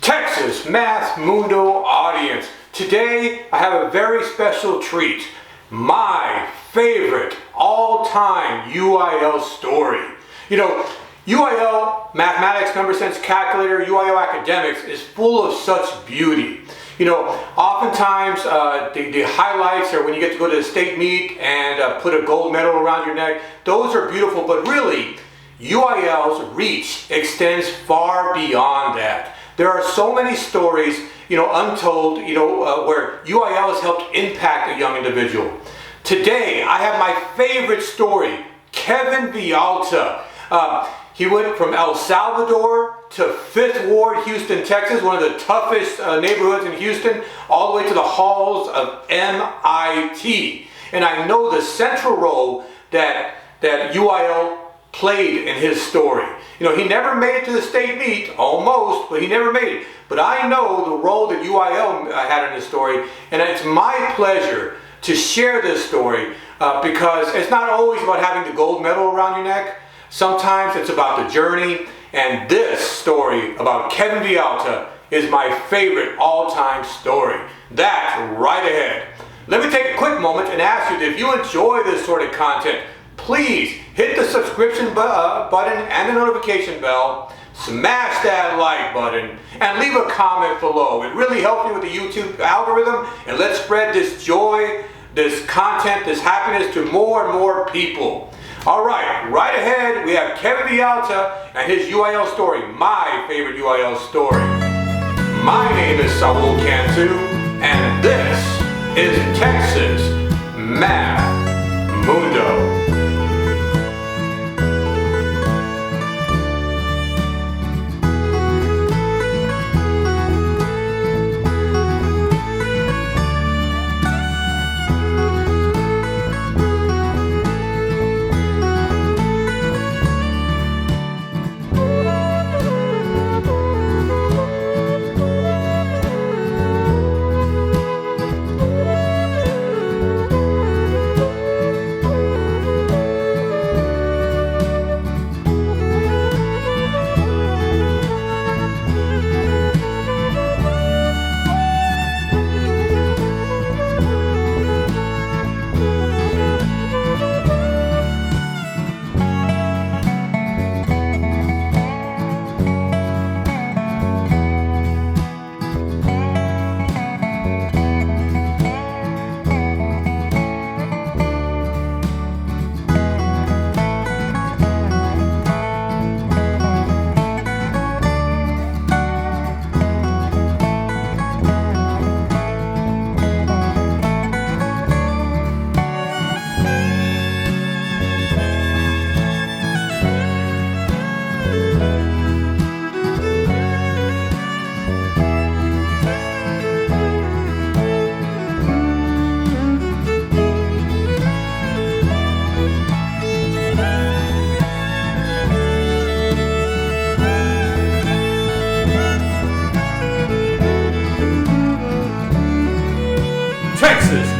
Texas Math Mundo audience. Today I have a very special treat. My favorite all-time UIL story. You know, UIL, Mathematics, Number Sense Calculator, UIL Academics is full of such beauty. You know, oftentimes the highlights are when you get to go to the state meet and put a gold medal around your neck. Those are beautiful, but really, UIL's reach extends far beyond that. There are so many stories, untold, where UIL has helped impact a young individual. Today, I have my favorite story, Kevin Villalta. He went from El Salvador to 5th Ward, Houston, Texas, one of the toughest neighborhoods in Houston, all the way to the halls of MIT. And I know the central role that UIL played in his story. He never made it to the state meet, almost, but he never made it. But I know the role that UIL had in his story, and it's my pleasure to share this story because it's not always about having the gold medal around your neck. Sometimes it's about the journey, and this story about Kevin Villalta is my favorite all-time story. That's right ahead. Let me take a quick moment and ask you that if you enjoy this sort of content, please hit the subscription button and the notification bell, smash that like button, and leave a comment below. It really helps me with the YouTube algorithm, and let's spread this joy, this content, this happiness to more and more people. All right, right ahead we have Kevin Villalta and his UIL story, my favorite UIL story. My name is Salvador, and this is Texas Math Mundo.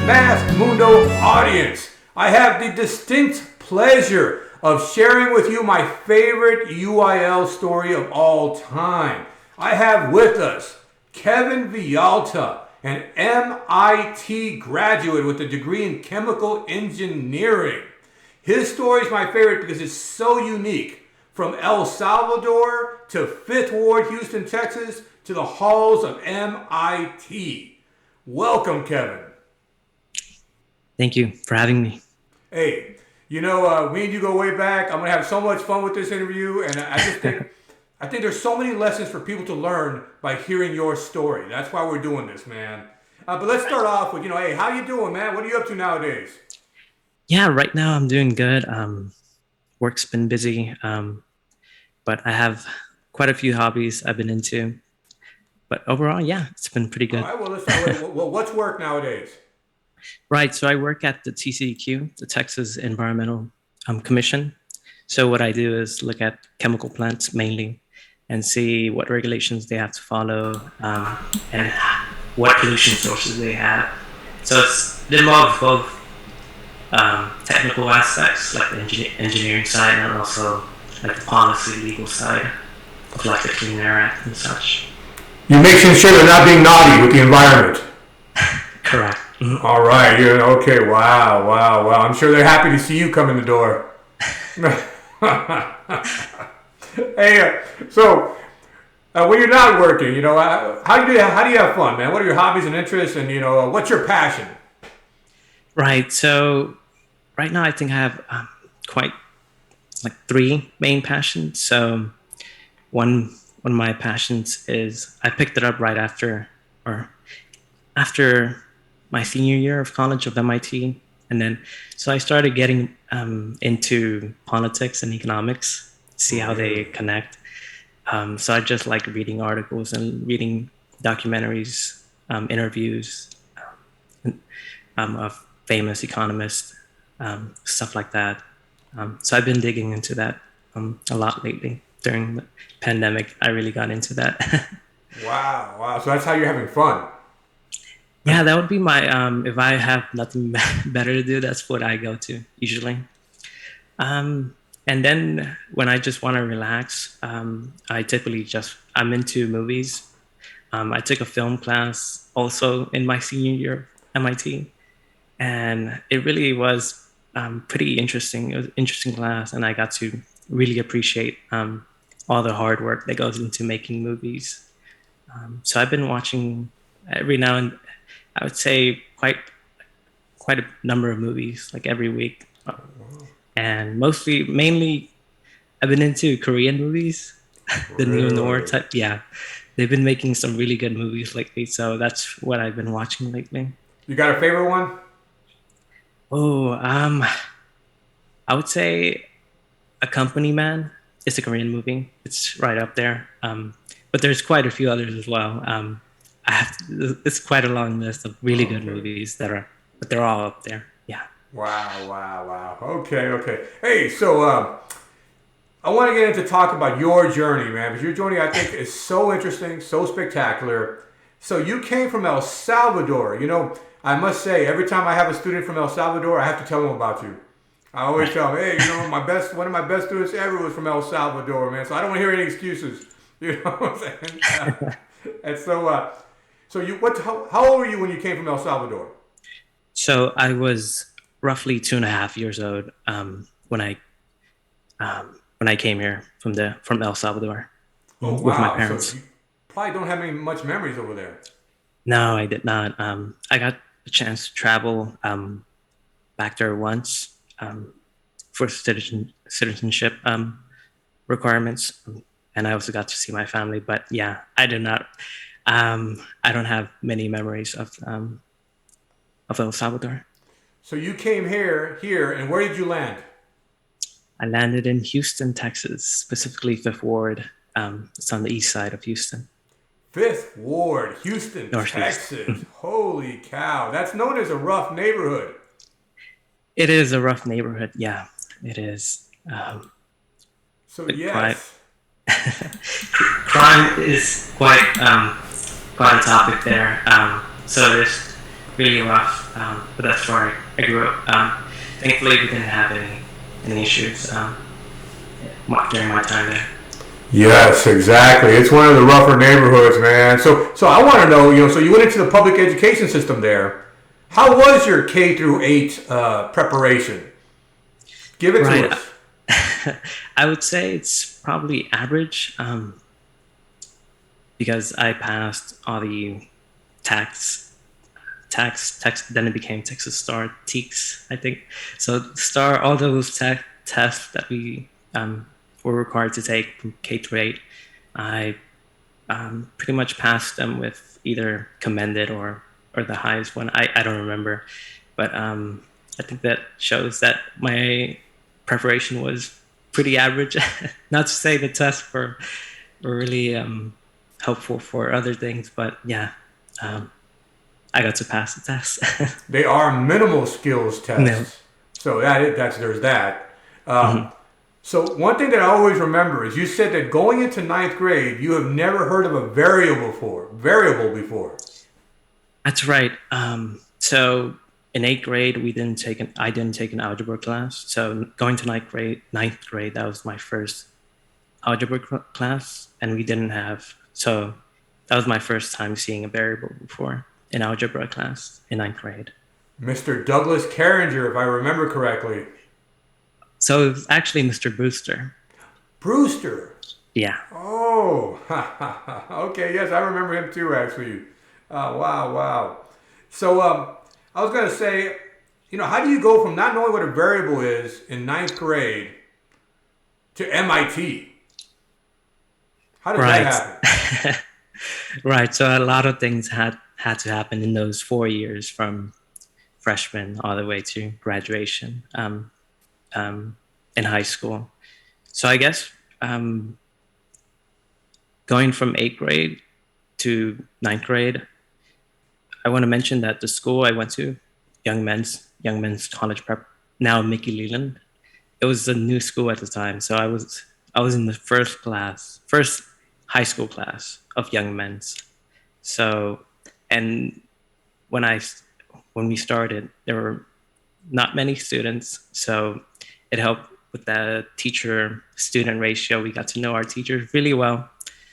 Math Mundo audience, I have the distinct pleasure of sharing with you my favorite UIL story of all time. I have with us Kevin Villalta, an MIT graduate with a degree in chemical engineering. His story is my favorite because it's so unique. From El Salvador to 5th Ward, Houston, Texas, to the halls of MIT. Welcome, Kevin. Thank you for having me. Hey, me and you go way back. I'm gonna have so much fun with this interview, and I just think there's so many lessons for people to learn by hearing your story. That's why we're doing this, man. But let's start off with, hey, how you doing, man? What are you up to nowadays? Yeah, right now I'm doing good. Work's been busy, but I have quite a few hobbies I've been into. But overall, yeah, it's been pretty good. All right, well, let's start with, what's work nowadays? Right, so I work at the TCEQ, the Texas Environmental Commission. So what I do is look at chemical plants mainly and see what regulations they have to follow and what pollution sources they have. So it involves both technical aspects, like the engineering side, and also like the policy, legal side of like the Clean Air Act and such. You make sure they're not being naughty with the environment. Correct. Mm-hmm. All right. Okay. Wow. Wow. Wow. I'm sure they're happy to see you come in the door. Hey, so when you're not working, how do you have fun, man? What are your hobbies and interests, and what's your passion? Right. So right now, I think I have quite like three main passions. So one of my passions is I picked it up right after my senior year of college of MIT, and then so I started getting into politics and economics, see how they connect. So I just like reading articles and reading documentaries, interviews of famous economists, stuff like that. So I've been digging into that a lot lately. During the pandemic, I really got into that. Wow, wow. So that's how you're having fun. Yeah, that would be my, if I have nothing better to do, that's what I go to usually. And then when I just want to relax, I typically I'm into movies. I took a film class also in my senior year of MIT, and it really was pretty interesting. It was an interesting class, and I got to really appreciate all the hard work that goes into making movies. So I've been watching every now and I would say quite a number of movies, like every week, and mainly, I've been into Korean movies, the neo noir type. Yeah, they've been making some really good movies lately, so that's what I've been watching lately. You got a favorite one? Oh, I would say A Company Man. It's a Korean movie. It's right up there. But there's quite a few others as well. It's quite a long list of really good movies but they're all up there. Yeah. Wow, wow, wow. Okay. Hey, so I want to get into talk about your journey, man, because your journey, I think, is so interesting, so spectacular. So you came from El Salvador. I must say, every time I have a student from El Salvador, I have to tell them about you. I always tell them, hey, one of my best students ever was from El Salvador, man. So I don't want to hear any excuses. You know what I'm saying? And so, how old were you when you came from El Salvador? So I was roughly 2.5 years old when I came here from El Salvador Wow. With my parents. So you probably don't have much memories over there. No, I did not. I got a chance to travel back there once for citizenship requirements, and I also got to see my family. But yeah, I did not. I don't have many memories of El Salvador. So you came here, and where did you land? I landed in Houston, Texas, specifically Fifth Ward. It's on the east side of Houston. Fifth Ward, Houston, Northeast. Texas. Holy cow. That's known as a rough neighborhood. It is a rough neighborhood. Yeah, it is. So yes. Crime is quite a topic there. So it's really rough. But that's where I grew up. Thankfully, we didn't have any issues during my time there. Yes, exactly. It's one of the rougher neighborhoods, man. So I want to know, so you went into the public education system there. How was your K through 8 preparation? Give it to us. I would say it's probably average because I passed all the tax, then it became Texas Star, TEKS, I think. So Star, all those tests that we were required to take from K through 8, I pretty much passed them with either commended or the highest one. I don't remember, but I think that shows that my preparation was pretty average. Not to say the tests were really helpful for other things, but yeah, I got to pass the test. They are minimal skills tests. No. So there's that. So one thing that I always remember is you said that going into 9th grade, you have never heard of a variable before. That's right. So in 8th grade, I didn't take an algebra class. So going to 9th grade, that was my first algebra class, and we didn't have. So that was my first time seeing a variable before in algebra class in ninth grade. Mr. Douglas Carringer, if I remember correctly. So it was actually Mr. Brewster. Brewster. Yeah. Oh, okay. Yes, I remember him too, actually. Wow, wow. So I was going to say, how do you go from not knowing what a variable is in ninth grade to MIT? How does that happen? Right. So a lot of things had to happen in those 4 years from freshman all the way to graduation in high school. So I guess going from 8th grade to ninth grade, I want to mention that the school I went to, Young Men's College Prep, now Mickey Leland, it was a new school at the time. So I was in the first high school class of Young Men's. So, and when we started, there were not many students, so it helped with the teacher-student ratio. We got to know our teachers really well.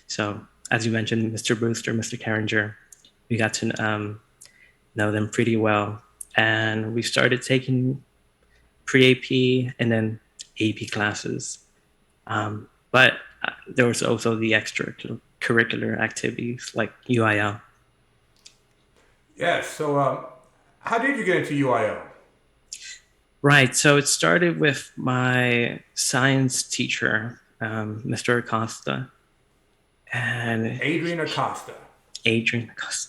So, as you mentioned, Mr. Brewster, Mr. Carringer, we got to know them pretty well. And we started taking pre-AP and then AP classes. But there was also the extracurricular activities like UIL. Yes. So how did you get into UIL? Right. So it started with my science teacher, Mr. Acosta. And Adrian Acosta.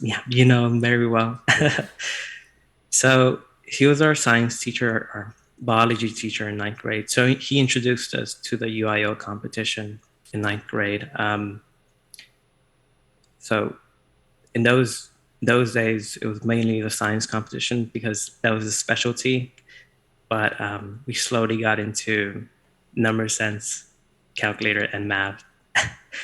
Yeah, you know him very well. So he was our science teacher, our biology teacher in ninth grade. So he introduced us to the UIL competition in ninth grade. So in those days, it was mainly the science competition because that was a specialty. But we slowly got into number sense, calculator, and math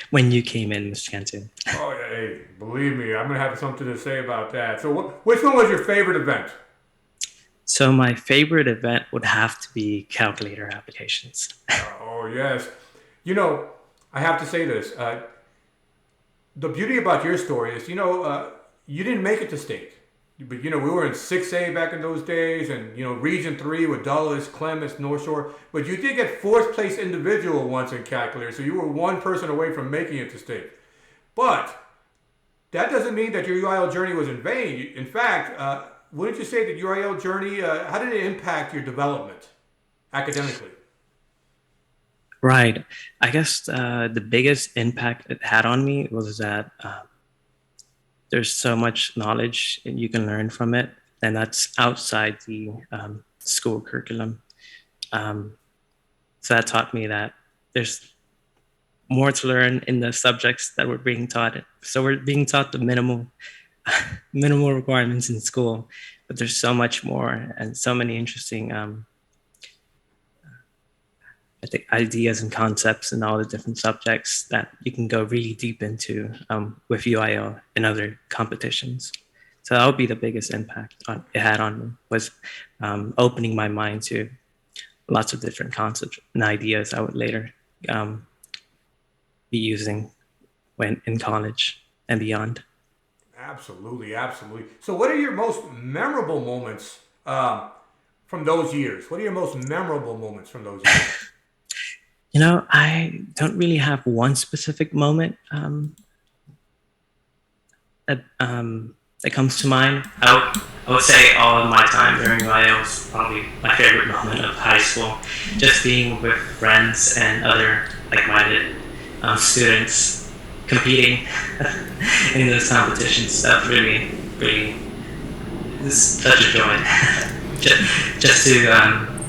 when you came in, Mr. Cantu. Oh, hey, believe me, I'm going to have something to say about that. So which one was your favorite event? So my favorite event would have to be calculator applications. Oh, yes. I have to say this. The beauty about your story is, you didn't make it to state. But, we were in 6A back in those days and, Region 3 with Dulles, Clements, North Shore. But you did get fourth place individual once in calculator, so you were one person away from making it to state. But that doesn't mean that your UIL journey was in vain. In fact, wouldn't you say that your UIL journey, how did it impact your development academically? Right. I guess the biggest impact it had on me was that there's so much knowledge you can learn from it, and that's outside the school curriculum. So that taught me that there's more to learn in the subjects that we're being taught. So we're being taught the minimal requirements in school, but there's so much more and so many interesting I think ideas and concepts in all the different subjects that you can go really deep into with UIL and other competitions. So that would be the biggest impact it had on me, was opening my mind to lots of different concepts and ideas I would later be using when in college and beyond. Absolutely, absolutely. So what are your most memorable moments from those years? What are your most memorable moments from those years? I don't really have one specific moment that comes to mind. I would say all of my time during UIL was probably my favorite moment of high school. Just being with friends and other like-minded students competing in those competitions. That really is such a joy. just to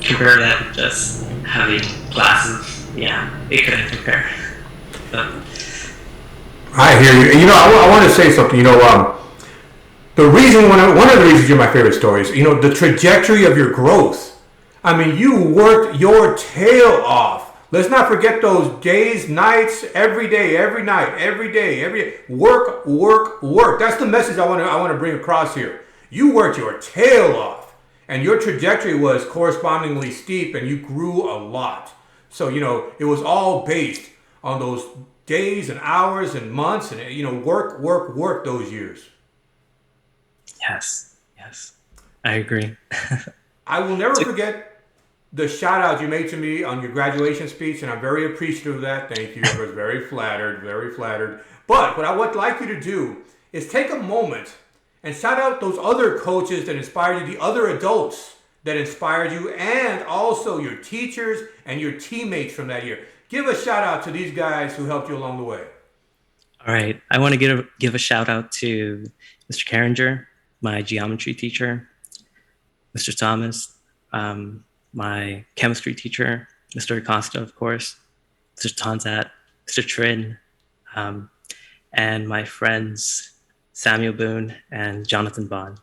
compare that with just having classes. Yeah, it couldn't compare. So. I hear you. I want to say something. The reason one of the reasons you're my favorite stories. The trajectory of your growth. I mean, you worked your tail off. Let's not forget those days, nights, every day, every night, every day. Work, work, work. That's the message I want to bring across here. You worked your tail off, and your trajectory was correspondingly steep, and you grew a lot. So, it was all based on those days and hours and months and, work those years. Yes, yes, I agree. I will never So, forget the shout out you made to me on your graduation speech, and I'm very appreciative of that. Thank you. I was very flattered, very flattered. But what I would like you to do is take a moment and shout out those other coaches that inspired you, the other adults that inspired you, and also your teachers and your teammates from that year. Give a shout out to these guys who helped you along the way. all right, I want to give a shout out to Mr. Carringer, my geometry teacher, Mr. Thomas, my chemistry teacher, Mr. Acosta, of course, Mr. Tonzat, Mr. Trin, um, and my friends Samuel Boone and Jonathan Bond.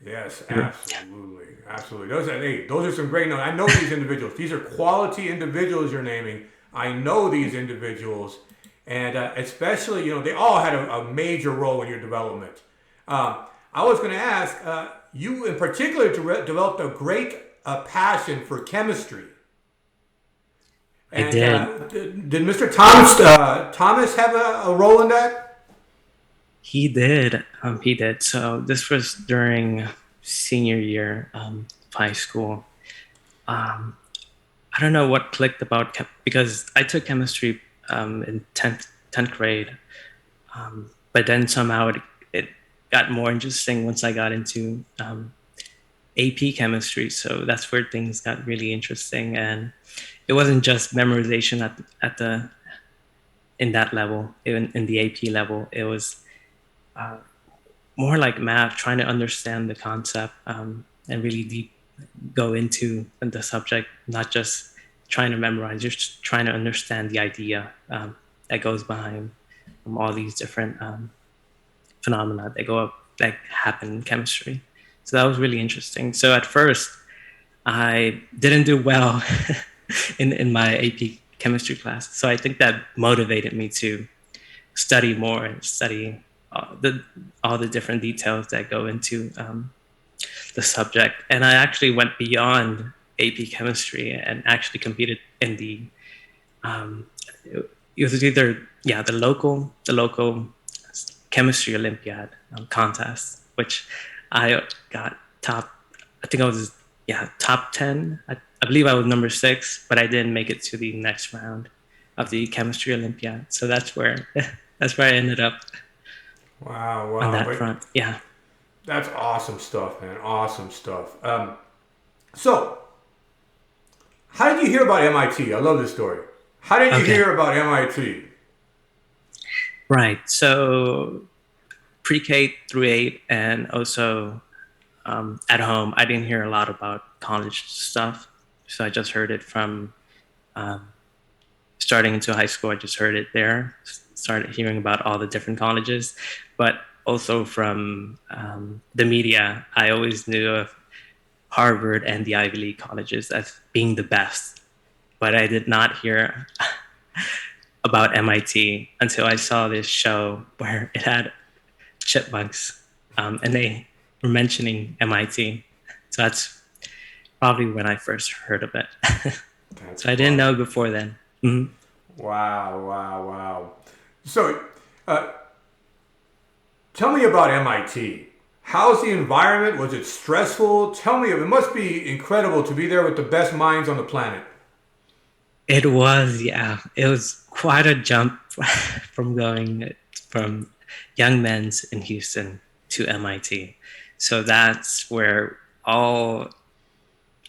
Yes, absolutely, absolutely. Those are some great notes. I know these individuals. These are quality individuals you're naming. I know these individuals, and especially, they all had a major role in your development. I was going to ask you, in particular, developed a great passion for chemistry. I And did. did Mr. Thomas have a role in that? He did. He did. So this was during senior year of high school. Um, I don't know what clicked about because I took chemistry in 10th grade, but then somehow it got more interesting once I got into AP chemistry. So that's where things got really interesting, and it wasn't just memorization at the in that level, in the AP level. It was more like math, trying to understand the concept and really deep go into the subject, not just trying to memorize, just trying to understand the idea that goes behind all these different phenomena that happen in chemistry. So that was really interesting. So at first, I didn't do well in my AP chemistry class. So I think that motivated me to study more and study all the different details that go into the subject. And I actually went beyond AP chemistry and actually competed in it was either the local chemistry Olympiad contest, which I got top. I think I was top 10. I believe I was number 6, but I didn't make it to the next round of the chemistry Olympiad. So that's where I ended up Wow, on wow. that front. Yeah. That's awesome stuff, man. Awesome stuff. So, how did you hear about MIT? I love this story. How did you Okay. hear about MIT? Right. So pre-K through 8, and also at home, I didn't hear a lot about college stuff. So I just heard it from um, starting into high school. I just heard it there. Started hearing about all the different colleges, but also from the media. I always knew of Harvard and the Ivy League colleges as being the best, but I did not hear about MIT until I saw this show where it had chipmunks, and they were mentioning MIT. So that's probably when I first heard of it. That's So I didn't know awesome. before then. Mhm. Wow, wow, wow. So, uh, tell me about MIT. How's the environment? Was it stressful? Tell me, it must be incredible to be there with the best minds on the planet. It was, yeah. It was quite a jump from going from Young Men's in Houston to MIT. So that's where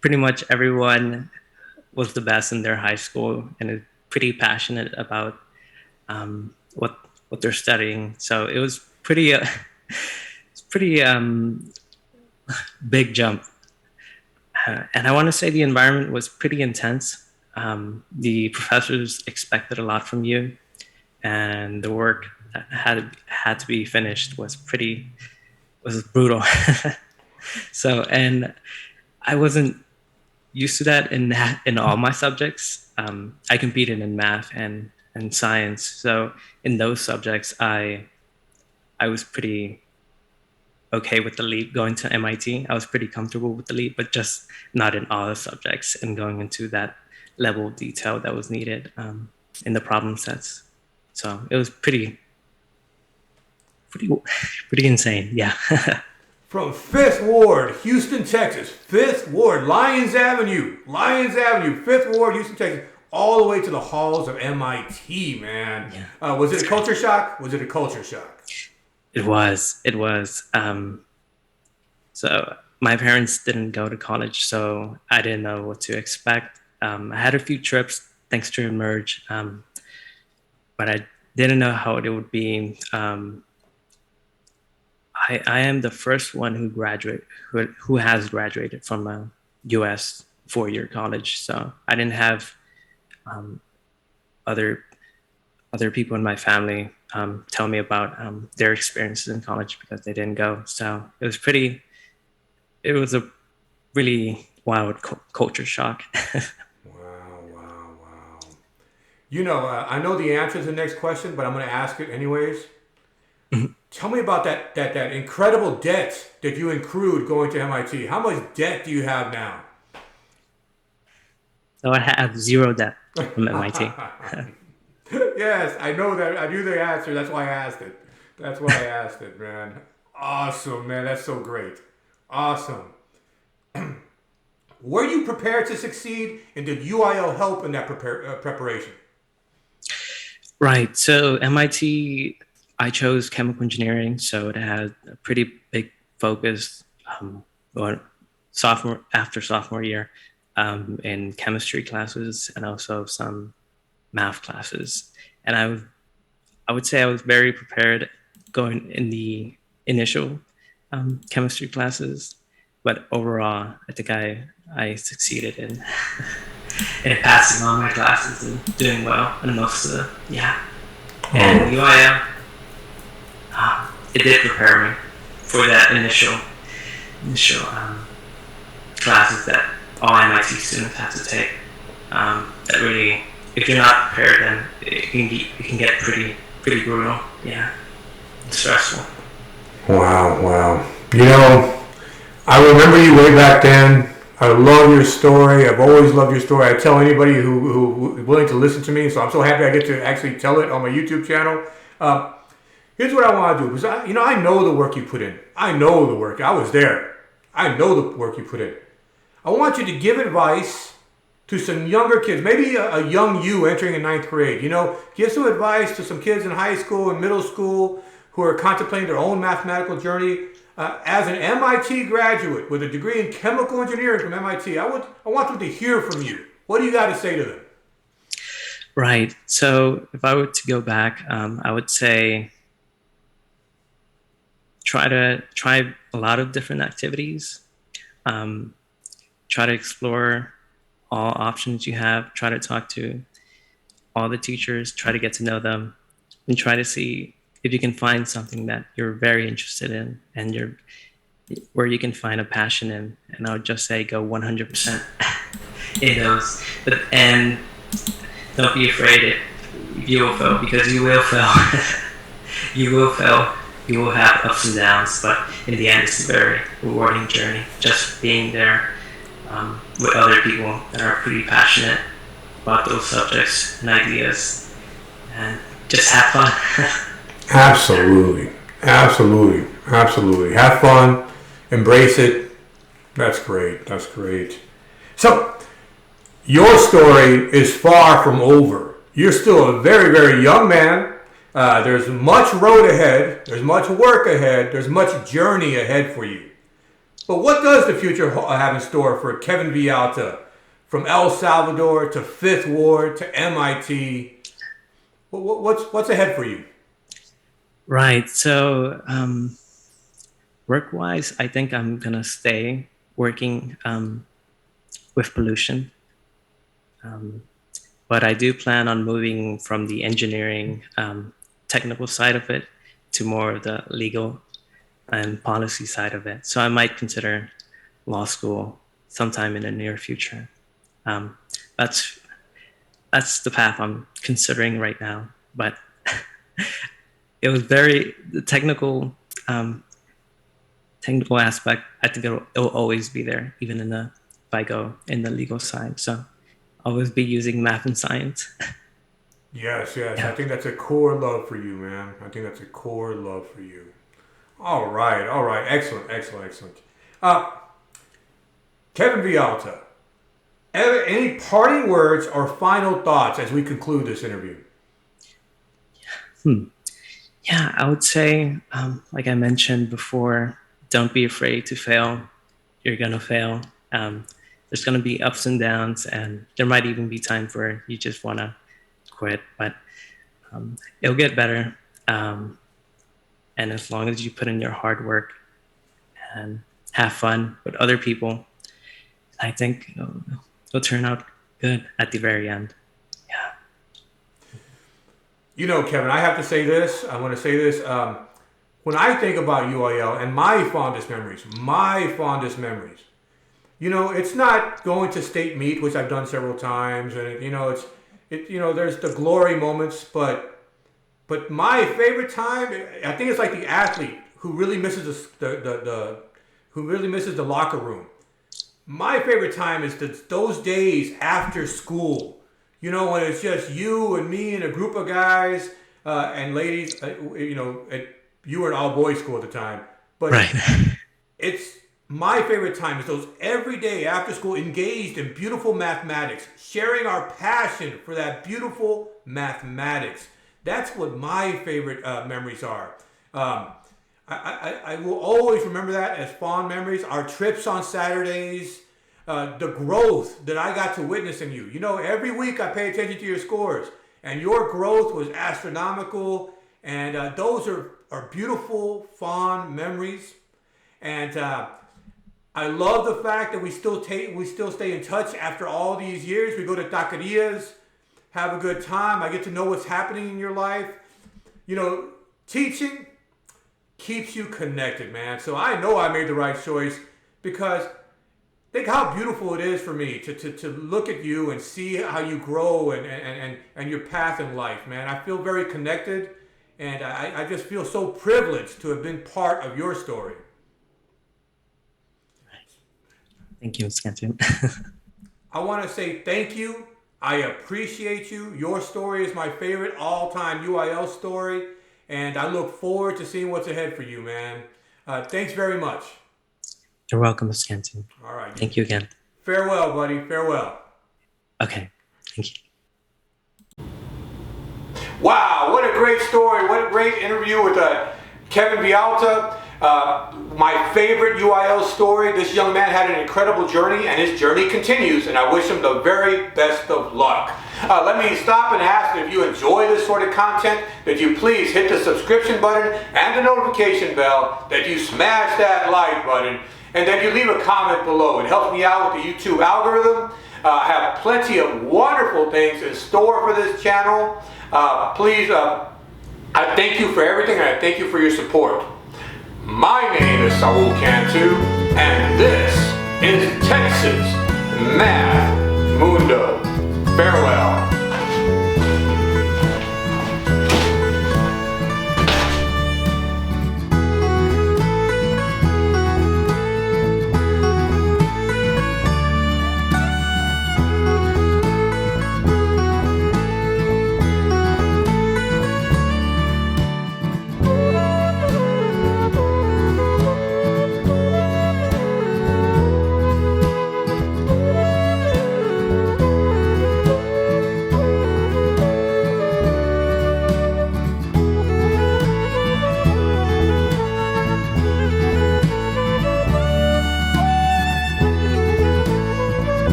pretty much everyone was the best in their high school and is pretty passionate about what they're studying. So it was it's pretty big jump. And I want to say the environment was pretty intense. The professors expected a lot from you, and the work that had to be finished was brutal. So, and I wasn't used to that in all my subjects. I competed in math and science, so in those subjects, I was pretty okay with the leap going to MIT. I was pretty comfortable with the leap, but just not in all the subjects and going into that level of detail that was needed. in the problem sets. So it was pretty insane. Yeah. From 5th Ward, Houston, Texas. 5th Ward, Lyons Avenue, 5th Ward, Houston, Texas. All the way to the halls of MIT, man. Yeah. Was it a culture shock? It was. So my parents didn't go to college, so I didn't know what to expect. I had a few trips thanks to Emerge, but I didn't know how it would be. I am the first one who has graduated from a U.S. 4-year college, so I didn't have other people in my family tell me about their experiences in college because they didn't go. So it was a really wild culture shock. Wow. I know the answer to the next question, but I'm going to ask it anyways. Tell me about that incredible debt that you accrued going to MIT. How much debt do you have now? So I have zero debt from MIT. Yes, I know that. I knew the answer. That's why I asked it. Man. Awesome, man. That's so great. Awesome. Were you prepared to succeed, and did UIL help in that preparation? Right. So MIT, I chose chemical engineering, so it had a pretty big focus on sophomore year in chemistry classes and also some math classes. And I would say I was very prepared going in the initial chemistry classes, but overall, I think I succeeded in passing all my classes and doing well in most of the, yeah. And UIL, it did prepare me for that initial classes that all MIT students have to take. That really, if you're not prepared, then it can get pretty brutal. Yeah, and stressful. Wow. I remember you way back then. I love your story. I've always loved your story. I tell anybody who is willing to listen to me, so I'm so happy I get to actually tell it on my YouTube channel. Here's what I want to do, because I know the work you put in. I know the work. I was there. I know the work you put in. I want you to give advice to some younger kids, maybe a young you entering in 9th grade. Give some advice to some kids in high school and middle school who are contemplating their own mathematical journey. As an MIT graduate with a degree in chemical engineering from MIT, I want them to hear from you. What do you got to say to them? Right. So if I were to go back, I would say try a lot of different activities. Try to explore all options you have. Try to talk to all the teachers. Try to get to know them, and try to see if you can find something that you're very interested in and where you can find a passion in. And I would just say go 100% in those. And don't be afraid if you will fail, because you will fail. You will fail. You will have ups and downs, but in the end, it's a very rewarding journey. Just being there with other people that are pretty passionate about those subjects and ideas, and just have fun. Absolutely. Have fun. Embrace it. That's great. So, your story is far from over. You're still a very, very young man. There's much road ahead. There's much work ahead. There's much journey ahead for you. But what does the future have in store for Kevin Villalta, from El Salvador to 5th Ward to MIT? What's ahead for you? Right. So work-wise, I think I'm going to stay working with pollution. But I do plan on moving from the engineering technical side of it to more of the legal and policy side of it. So I might consider law school sometime in the near future. That's the path I'm considering right now. But it was the technical aspect. I think it'll always be there, even if I go in the legal side. So I'll always be using math and science. Yes, yes. I Yeah. think that's a core love for you, man. I think that's a core love for you. All right, all right. Excellent, excellent, excellent. Uh, Kevin Villalta, any parting words or final thoughts as we conclude this interview? Hmm. Yeah, I would say, like I mentioned before, don't be afraid to fail. You're gonna fail. Um, there's gonna be ups and downs, and there might even be times where you just wanna quit, but it'll get better. Um, and as long as you put in your hard work and have fun with other people, I think it'll turn out good at the very end. Yeah. You know, Kevin, I have to say this. I want to say this. When I think about UIL and my fondest memories, you know, it's not going to state meet, which I've done several times, and there's the glory moments, but my favorite time, I think it's like the athlete who really misses who really misses the locker room. My favorite time is those days after school. You know, when it's just you and me and a group of guys and ladies. You were at all boys school at the time, but Right. it's my favorite time is those every day after school engaged in beautiful mathematics, sharing our passion for that beautiful mathematics. That's what my favorite memories are. I will always remember that as fond memories. Our trips on Saturdays, the growth that I got to witness in you. You know, every week I pay attention to your scores, and your growth was astronomical. And those are beautiful, fond memories. And I love the fact that we still stay in touch after all these years. We go to taquerias, have a good time. I get to know what's happening in your life. You know, teaching keeps you connected, man. So I know I made the right choice because think how beautiful it is for me to look at you and see how you grow and your path in life, man. I feel very connected, and I just feel so privileged to have been part of your story. Thank you, Scanton. I want to say thank you. I appreciate you. Your story is my favorite all-time UIL story, and I look forward to seeing what's ahead for you, man. Thanks very much. You're welcome, Scanton. All right. Thank you again. Farewell, buddy. Farewell. Okay. Thank you. Wow, what a great story. What a great interview with Kevin Villalta. My favorite UIL story. This young man had an incredible journey, and his journey continues, and I wish him the very best of luck. Let me stop and ask that if you enjoy this sort of content, that you please hit the subscription button and the notification bell, that you smash that like button, and that you leave a comment below. It helps me out with the YouTube algorithm. I have plenty of wonderful things in store for this channel. Please, I thank you for everything, and I thank you for your support. My name is Saul Cantu, and this is Texas Math Mundo. Farewell.